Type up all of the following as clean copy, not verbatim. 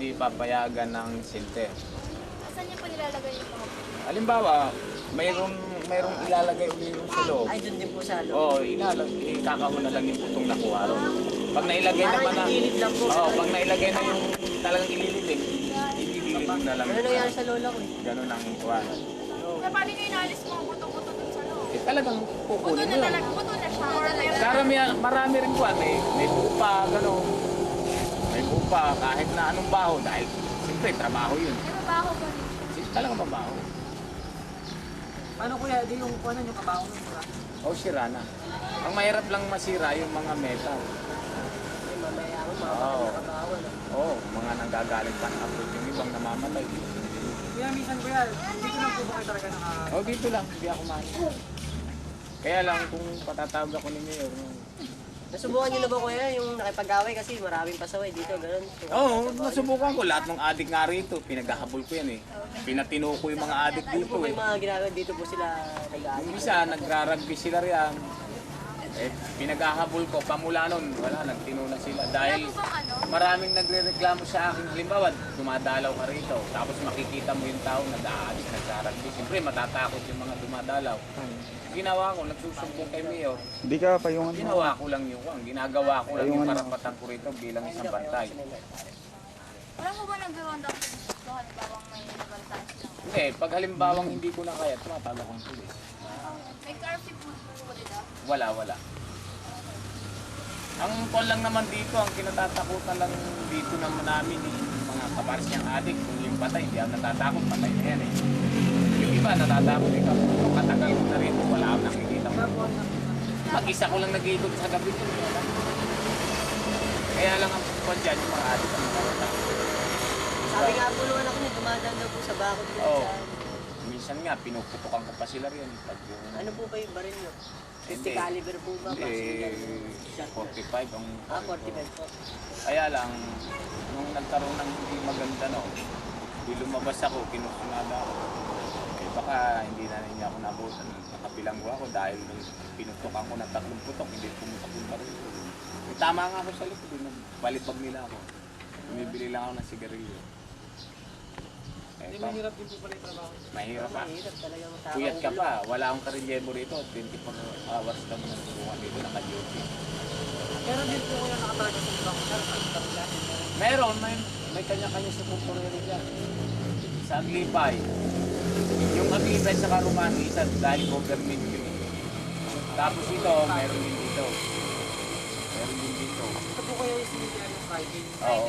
hindi papayagan ng center. Saan niyo po nilalagay yung mga Halimbawa, mayroong ilalagay uli yung sa loob. Ay, doon din po sa loob. Oo, ikakaon na lang yung putong nakuha ron. Pag nailagay naman na, ililid lang po. pag nailagay na yung talagang ilililig, ilililig na lang. Ano nangyari sa lola ko eh? Ganun ang kuhan. Kaya paano nyo inalis mga buto-buto dun sa loob? Talagang Buto kukunin na mo yun. talaga, buto na siya. Or meron Marami rin kuhan, may bupa, gano'n. May bupa, kahit na anong baho, dahil siyempre trabaho yun. may mabaho po rin. Talagang mabaho. Paano kuya, di yung kuha yung kabaho ng sira? O sira na. Ang mahirap lang masira yung mga metal. Ay, mamaya ako, mga Oo. kabaho, no? Oo, mga nanggagaling pa ng abroad yung ibang namamatay. Kuya, minsan kuya, dito lang po ba kayo talaga O dito lang, hindi ako mahal. Kaya lang kung patatawag ako ni Mayor. Nasubukan niyo na ba kuya yung nakipag-away kasi maraming pasaway dito, gano'n? Oo, nasubukan ko. Lahat ng adik nga rito, pinaghahabol ko yan eh. Pinatino ko yung mga adik Ano dito po ba eh. yung mga ginagawa dito po sila nag-aaway? Yung isa, nagrarugby sila riyan. Eh, pinaghahabol ko, pamula nun, wala, nagtino na sila. Dahil Wala po bang ano? maraming nagre-reklamo sa akin. Halimbawa, dumadalaw ka rito, tapos makikita mo yung tao nag-aadik, nagrarugby. Siyempre, matatakot yung mga dumadalaw. Ginawa ko, nagsusumbong kay Mayor. Hindi ka payungan mo. Ginawa ko lang yung ginagawa ko lang yung Ayun, ano. karapatan ko rito bilang isang bantay. Wala po ba nagre-ronda po dito? Halimbawa may nabantaan sila. Hindi, pag halimbawang hindi ko na kaya, tumatawag akong pulis. May carpet po dito. Wala. Ang call lang naman dito, ang kinatatakutan lang dito naman namin yung mga kabaris niyang adik. Kung yung patay, hindi ako natatakot, patay na yan eh. Yung iba, natatakot ikaw. Kung katagal ko na rito, wala akong nakikita mo. Mag-isa ko lang nag-iikot sa gabi ko. Kaya lang ang call dyan, yung mga adik ang natatakot. Sabi nga po nung anak niya, dumadaan daw po sa bakod dito Oo. sa... Minsan nga, pinuputukan ko pa sila rin. Pag yung... Ano po ba yung baril niyo? 50 Hindi. caliber po ba? Hindi, 45 ang... 45 po. Kaya lang, nung nagkaroon ng hindi maganda no, di lumabas ako, kinusunada ako. Eh baka hindi na niya ako nabutan. Nakabilanggo ako dahil nung pinutukan ko ng 3 putok, hindi pumutok yung baril. Eh, tama nga ako sa likod, balipag nila ako. Bumibili lang ako ng sigarilyo. Eh, mahirap din po pala yung trabaho. mahirap pa. Mahirap talaga matakaw. Puyat ka pa, wala akong karilyebo rito, 24 hours ka mo nagsubukan dito, naka-duty. Pero din po kuya nakatalaga sa ibang kuya, sa kabila. Meron, may kanya-kanya sa kulturero dyan. Sa Aglipay. Yung Aglipay sa Karumani, isa dahil government yun. Tapos ito, meron din dito. Meron din dito. Ito po kuya yung cemetery ng Friday. Oo,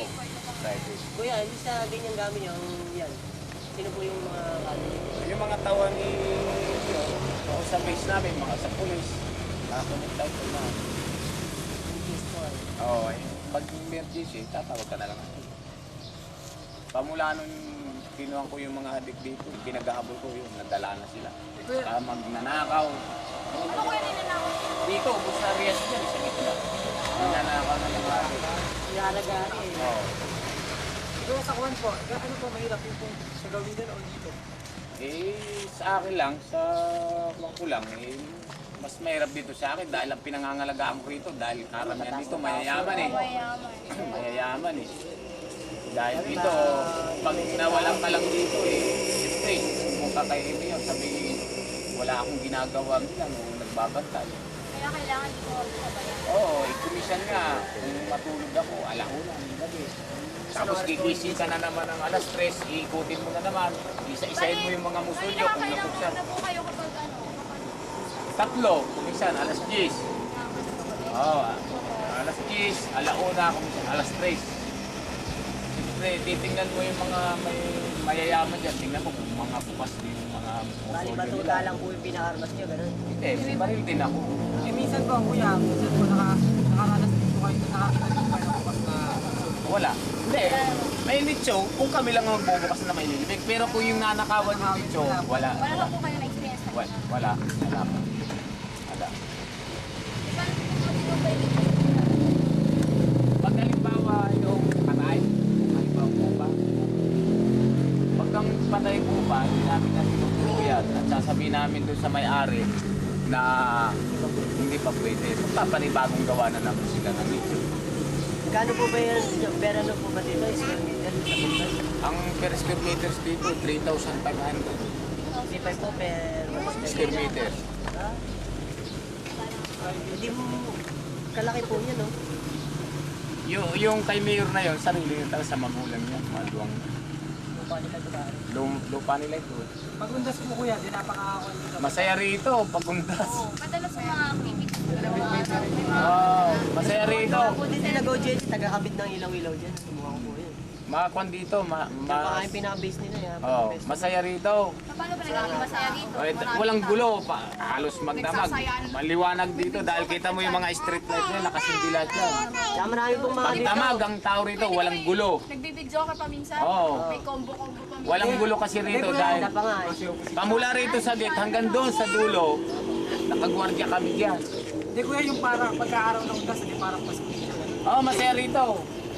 private. Kuya, hindi sa ganyan gamit niyo, yan. Sino po yung mga gamit? Yung mga tawag ni sa base namin, mga sa police, nakakonect out ko na. Oo, pag emergency, tatawag ka na lang. Pamula nun, kinuha ko yung mga adik dito, pinag-ahabol ko yun, nadala na sila. Magnanakaw. Ano ko yung ninanakaw? Dito, bus sa Rias dyan, sa gitna. Nananakaw na yung adik. Ilalagay eh. Oo. Pero sa kuwan po, ano po mahirap yung po sa gawidan o dito? Eh, sa akin lang, sa kuwan ko lang, mas mahirap dito sa akin dahil ang pinangangalagaan ko rito dahil karamihan dito mayayaman eh. Mayaman. Mayayaman eh. Dahil dito, pag nawalan ka lang dito eh, siyempre, kung kakainin mo yun, sabihin, wala akong ginagawa nila nung nagbabantay. Kaya kailangan dito sabayan. Oo, i-commission nga, kung matulog ako, alauna, ng gabi. Tapos gigising ka na naman ng alas 3, iikutin mo na naman, isa-isahin mo yung mga musulyo kung Kailangan nabuksan. na po kayo kapag ano? 3, kumisan, alas 10. Oo, alas 10, alauna, kumisan, alas 3. Siyempre, titingnan mo yung mga may mayayaman dyan. Tingnan mo kung mga bukas din yung mga Bali, musulyo batuta nila. lang po yung pinakarmas niyo, gano'n. Hindi, may baril din ako. Eh, minsan po, kuya, minsan po nakaranas din po kayo, nakakita din po kayo ng bukas na Wala. Hindi, may nicho, kung kami lang ang magbubukas na may lilibig. Pero kung yung nanakawan ng nicho, wala. Wala na po kayo na-experience na Wala. Wala. Wala pa. Wala. Pag halimbawa yung patay, halimbawa po ba? Pag ang patay po ba, hindi namin na tinutuluyan at sasabihin namin doon sa may-ari na hindi pa pwede. Magpapanibagong gawa na naman sila ng nicho. Kano po ba yan? Pero ano po ba dito? Square meter? sa Bundok. Ang per square meters dito, 3,500 Hindi pa po per square meters. Hindi mo kalaki po niya, no? Yung kay Mayor na yon, sarili yung talaga sa magulang niya, maluwang Lupa nila ito pare. lupa nila ito. Pag-undas mo kuya, di napakakakuha dito. Masaya rito, pagundas. Oo, madalas sa mga activities talaga. Masaya rito. Po din sila GoJet, taga-kabit ng ilaw-ilaw dyan. Sumuha ko po yun. Makakuan dito, Yung mga yung pinaka-base nila. masaya rito. Paano ba nagiging masaya dito? Walang gulo pa. Halos magdamag. Maliwanag dito dahil kita mo yung mga street light nila, nakasindi lahat yan. Kaya marami pong mga dito. Pagdamag ang tao rito, walang gulo. Nagbibidyo ka pa minsan? Oo. May combo-combo pa minsan? Walang gulo kasi rito dahil Wala pa nga eh. pamula rito sa gate hanggang doon sa dulo, nakagwardya kami diyan. Hindi kuya, yung parang pagka-araw ng undas, hindi parang Pasko. Oh, masaya rito.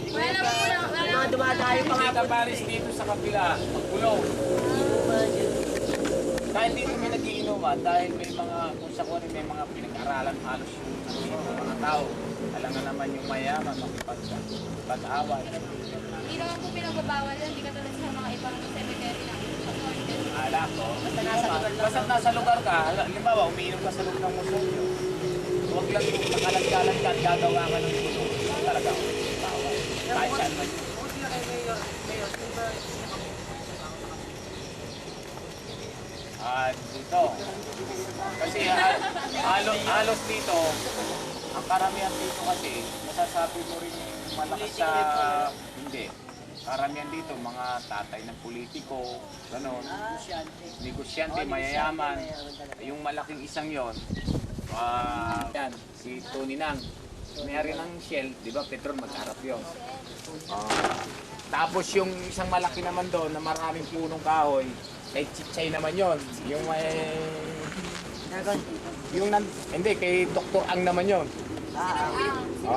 Wala naman wala. Yung mga dumadayo pa nga Kita Paris dito sa kabila, magkulong. Kahit dito may nagiinuman dahil may mga, kung sa kunin may mga pinag-aralan halos yung mga tao. Alam nga naman yung mayaman, makipag-away. Hindi naman po pinagbabawal yan. Hindi ka tulad sa mga ibang cemetery na. Ala ko, basta nasa lugar ka, halimbawa umiinom ka sa loob ng museo, huwag lang yung nakalag-kalag ka at gagawa ka ng gulo. Talaga, bawal. Kahit saan man yun. Buti na kay Mayor, di ba? Dito. Kasi halos dito, ang karamihan dito kasi, masasabi mo rin yung malakas sa, hindi. Karamihan dito, mga tatay ng politiko, gano'n, negosyante, mayayaman. Yung malaking isang yon, yan, si Tony Nang. Mayari ng Shell, di ba, Petron, magkarap yun. Tapos yung isang malaki naman doon na maraming punong kahoy, kay Chichay naman yon. Yung may... Hindi, kay Dr. Ang naman yon.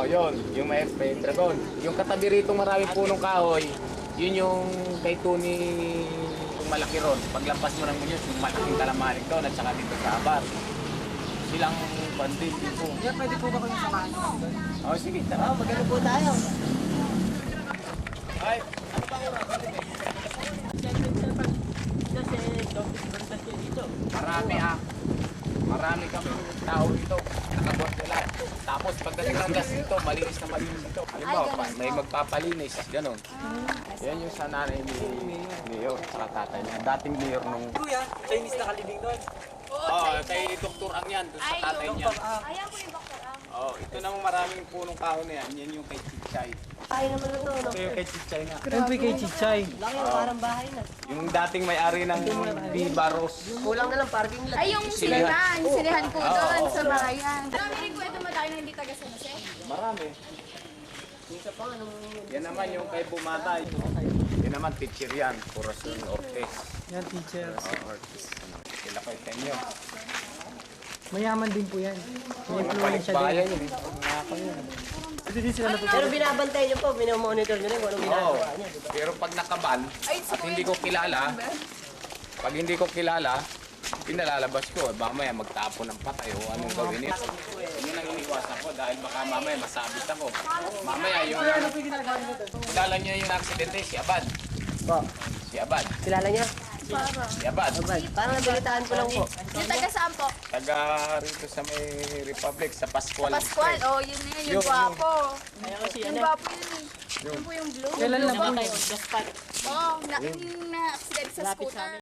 Yun. Yung may Dragon. Yung katabi rito maraming punong kahoy, yun yung kay Tony, yung malaki ron. Paglampas mo ng Muñoz, yung malaking kalamaring doon at saka dito sa Abar. Silang bandit dito. Kuya, pwede po ba kayong samahan nyo doon? Sige, tara. Magano po tayo. Ay, ano ba oras? Marami Marami kami tao dito. Nakabot nila. Tapos pagdating ng gas dito, malinis na malinis dito. Halimbawa, may magpapalinis. Ganon. Yan yung sa nanay ni Mayor, saka tatay niya. Dating Mayor nung... Kuya, Chinese nakalibing doon. kay Dr. Ang yan, doon sa tatay niya. Ayan po yung Dr. Ang. Ito namang maraming punong kahoy na yan. Yan yung kay Chichay. Ay naman na to, no? Ito yung kay Chichay nga. Grabe kay Chichay. Laki yung parang bahay na. Yung dating may-ari ng Bibaros. Kulang na lang parking lot. Ay, yung silihan. Yung silihan po doon sa bahayan. Marami rin po ito madami na hindi taga San Jose. Marami. Isa pa, anong... Yan naman yung kay Bumatay. Yan naman, teacher yan. Corazon Ortiz. Yan, teacher. Ortiz. Sila kay Tenyo. Mayaman din po yan. May influensya Bayan din. yun. Nakaka yun. Ito din sila Pero binabantay niyo po, minomonitor niyo rin kung anong Oo. ginagawa niya. Pero pag nakaban at hindi ko kilala, pag hindi ko kilala, pinalalabas ko. Mamaya magtapon ng patay o anong gawin niya. Yun ang iniwasan ko dahil baka mamaya masabit ako. Mamaya yung... Kilala niyo yung aksidente, si Abad. Si Abad. Kilala niya? Si Abad. Parang nabalitaan ko lang po. Yung taga saan po? Taga rito sa may Republic, sa Pascual. Pascual. Oh, yun na yun. Yung Yun, gwapo. Yung gwapo yun eh. Yun po yung blue. Kailan lang po? Oo, na-accident sa school.